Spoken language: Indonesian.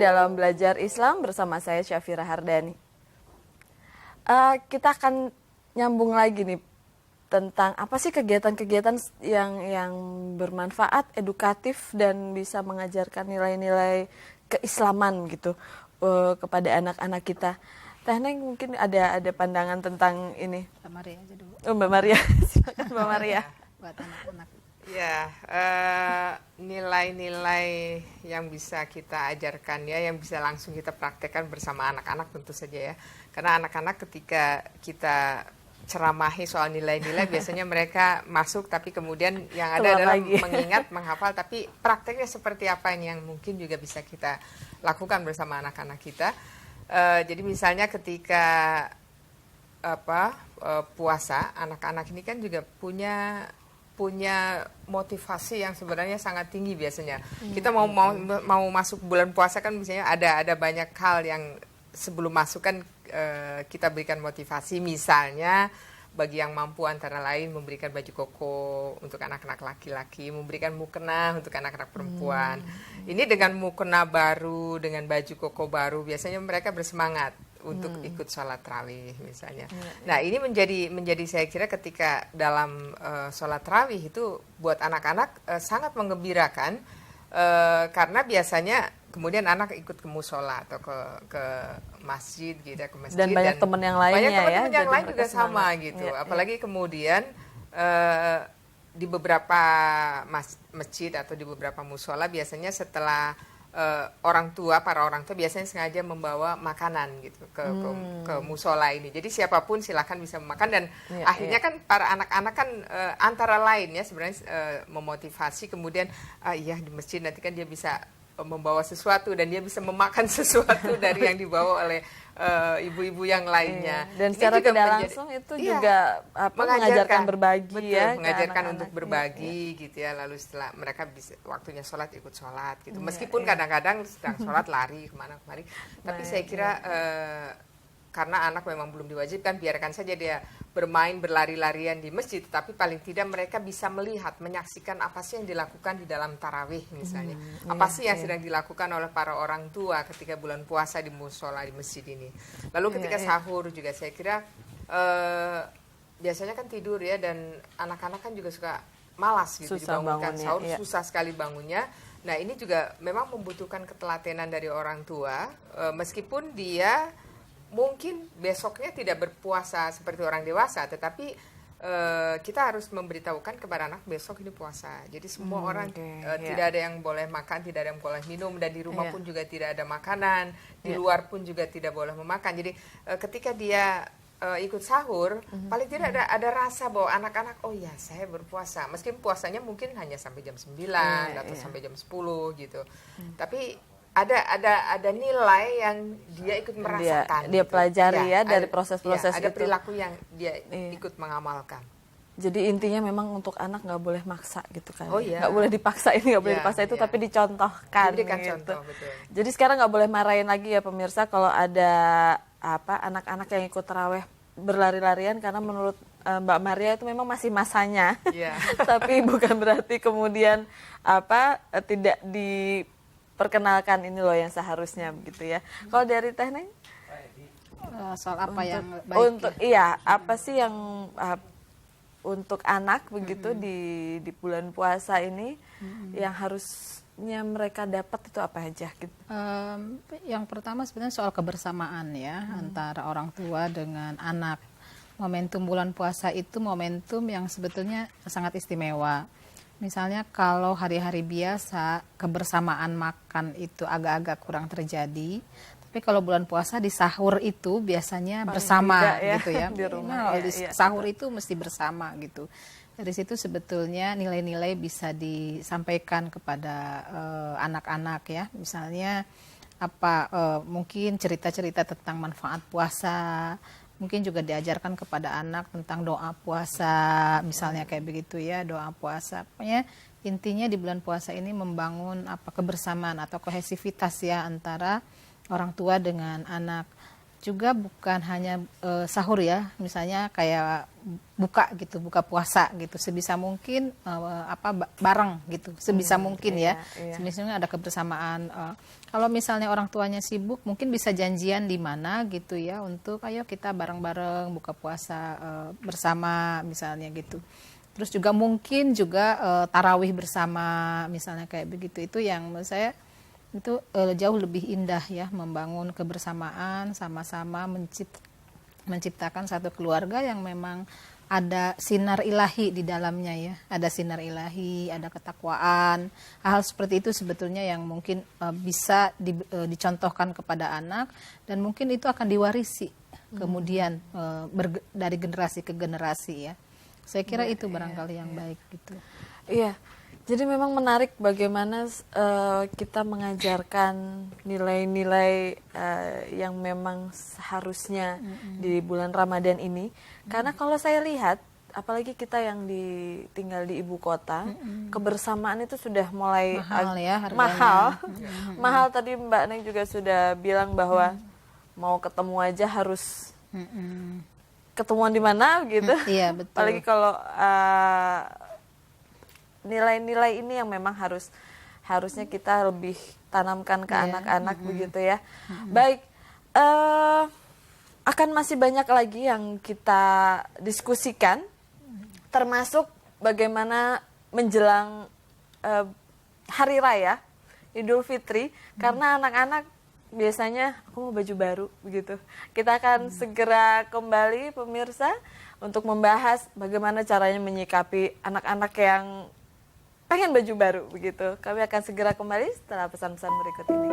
dalam Belajar Islam bersama saya Syafira Hardani. Kita akan nyambung lagi nih tentang apa sih kegiatan-kegiatan yang bermanfaat, edukatif dan bisa mengajarkan nilai-nilai keislaman gitu kepada anak-anak kita. Teh Neng mungkin ada pandangan tentang ini. Mbak Maria aja dulu. Oh, Mbak Maria, silakan Mbak Maria. Buat anak-anak. Ya, nilai-nilai yang bisa kita ajarkan ya, yang bisa langsung kita praktekkan bersama anak-anak tentu saja ya. Karena anak-anak ketika kita ceramahi soal nilai-nilai biasanya mereka masuk tapi kemudian yang ada adalah mengingat, menghafal, tapi prakteknya seperti apa ini yang mungkin juga bisa kita lakukan bersama anak-anak kita. Jadi misalnya ketika puasa, anak-anak ini kan juga punya motivasi yang sebenarnya sangat tinggi biasanya. Kita mau masuk bulan puasa kan misalnya ada banyak hal yang sebelum masuk kan kita berikan motivasi, misalnya bagi yang mampu antara lain memberikan baju koko untuk anak-anak laki-laki, memberikan mukena untuk anak-anak perempuan. Ini dengan mukena baru, dengan baju koko baru, biasanya mereka bersemangat untuk ikut sholat tarawih misalnya. Nah ini menjadi saya kira ketika dalam sholat tarawih itu buat anak-anak sangat menggembirakan karena biasanya kemudian anak ikut ke musola atau ke masjid gitu ya, ke masjid dan banyak teman yang lainnya banyak teman-teman ya, yang lain juga sama gitu. Apalagi kemudian di beberapa masjid atau di beberapa musola biasanya setelah para orang tua biasanya sengaja membawa makanan gitu ke musola ini. Jadi siapapun silakan bisa memakan dan akhirnya kan para anak-anak kan antara lain ya sebenarnya memotivasi kemudian iya di masjid nanti kan dia bisa membawa sesuatu dan dia bisa memakan sesuatu dari yang dibawa oleh ibu-ibu yang lainnya. Dan secara tidak langsung itu juga mengajarkan berbagi, betul, mengajarkan untuk berbagi gitu ya. Lalu setelah mereka bisa waktunya sholat ikut sholat gitu. Meskipun kadang-kadang sedang sholat lari kemana-kemari. Tapi saya kira karena anak memang belum diwajibkan, biarkan saja dia bermain berlari-larian di masjid, tapi paling tidak mereka bisa melihat, menyaksikan apa sih yang dilakukan di dalam tarawih misalnya, apa sih yang sedang dilakukan oleh para orang tua ketika bulan puasa di musola di masjid ini. Lalu ketika sahur juga saya kira biasanya kan tidur ya, dan anak-anak kan juga suka malas gitu dibangunkan sahur, susah sekali bangunnya. Nah ini juga memang membutuhkan ketelatenan dari orang tua, meskipun dia mungkin besoknya tidak berpuasa seperti orang dewasa, tetapi kita harus memberitahukan kepada anak besok ini puasa. Jadi semua orang tidak ada yang boleh makan, tidak ada yang boleh minum, dan di rumah pun juga tidak ada makanan, di luar pun juga tidak boleh memakan. Jadi ketika dia ikut sahur, paling tidak ada rasa bahwa anak-anak oh ya saya berpuasa, meskipun puasanya mungkin hanya sampai jam 9 atau sampai jam 10 gitu. Tapi ada nilai yang dia ikut merasakan, dia pelajari ya dari proses-proses ada itu. perilaku yang dia ikut mengamalkan. Jadi intinya memang untuk anak nggak boleh maksa gitu kan, oh, iya. Nggak boleh dipaksa ini, nggak boleh dipaksa itu, tapi dicontohkan. Diberikan gitu. Contoh, betul. Jadi sekarang nggak boleh marahin lagi ya pemirsa kalau ada anak-anak yang ikut taraweh berlari-larian, karena menurut Mbak Maria itu memang masih masanya, tapi bukan berarti kemudian tidak diperkenalkan ini loh yang seharusnya begitu ya. Kalau dari Teh Neng? Soal apa yang baik? Untuk apa sih yang untuk anak begitu di bulan puasa ini yang harusnya mereka dapat itu apa aja gitu? Yang pertama sebenarnya soal kebersamaan ya antara orang tua dengan anak. Momentum bulan puasa itu momentum yang sebetulnya sangat istimewa. Misalnya kalau hari-hari biasa kebersamaan makan itu agak-agak kurang terjadi, tapi kalau bulan puasa di sahur itu biasanya bersama gitu ya. Di rumah, sahur itu mesti bersama gitu. Dari situ sebetulnya nilai-nilai bisa disampaikan kepada anak-anak ya. Misalnya mungkin cerita-cerita tentang manfaat puasa. Mungkin juga diajarkan kepada anak tentang doa puasa, misalnya kayak begitu ya, doa puasa. Pokoknya intinya di bulan puasa ini membangun kebersamaan atau kohesivitas ya antara orang tua dengan anak. juga bukan hanya sahur ya, misalnya kayak buka gitu, buka puasa gitu, sebisa mungkin bareng gitu, sebisa mungkin ya, sebisa ada kebersamaan. Kalau misalnya orang tuanya sibuk, mungkin bisa janjian di mana gitu ya, untuk ayo kita bareng-bareng buka puasa bersama misalnya gitu. Terus juga mungkin juga tarawih bersama misalnya kayak begitu, itu yang menurut saya itu jauh lebih indah ya, membangun kebersamaan, sama-sama menciptakan satu keluarga yang memang ada sinar ilahi di dalamnya ya, ada sinar ilahi, ada ketakwaan. Hal seperti itu sebetulnya yang mungkin bisa dicontohkan kepada anak, dan mungkin itu akan diwarisi kemudian dari generasi ke generasi ya. Saya kira itu barangkali yang baik gitu. Iya. Jadi memang menarik bagaimana kita mengajarkan nilai-nilai yang memang seharusnya di bulan Ramadan ini. Karena kalau saya lihat, apalagi kita yang tinggal di ibu kota, kebersamaan itu sudah mulai mahal ya harganya. Mahal. Tadi Mbak Neng juga sudah bilang bahwa mau ketemu aja harus ketemuan di mana gitu. Iya, betul. Apalagi kalau nilai-nilai ini yang memang harusnya kita lebih tanamkan ke anak-anak begitu ya. Baik, akan masih banyak lagi yang kita diskusikan, termasuk bagaimana menjelang Hari Raya Idul Fitri, karena anak-anak biasanya aku mau baju baru begitu. Kita akan segera kembali pemirsa untuk membahas bagaimana caranya menyikapi anak-anak yang pengen baju baru begitu. Kami akan segera kembali setelah pesan-pesan berikut ini.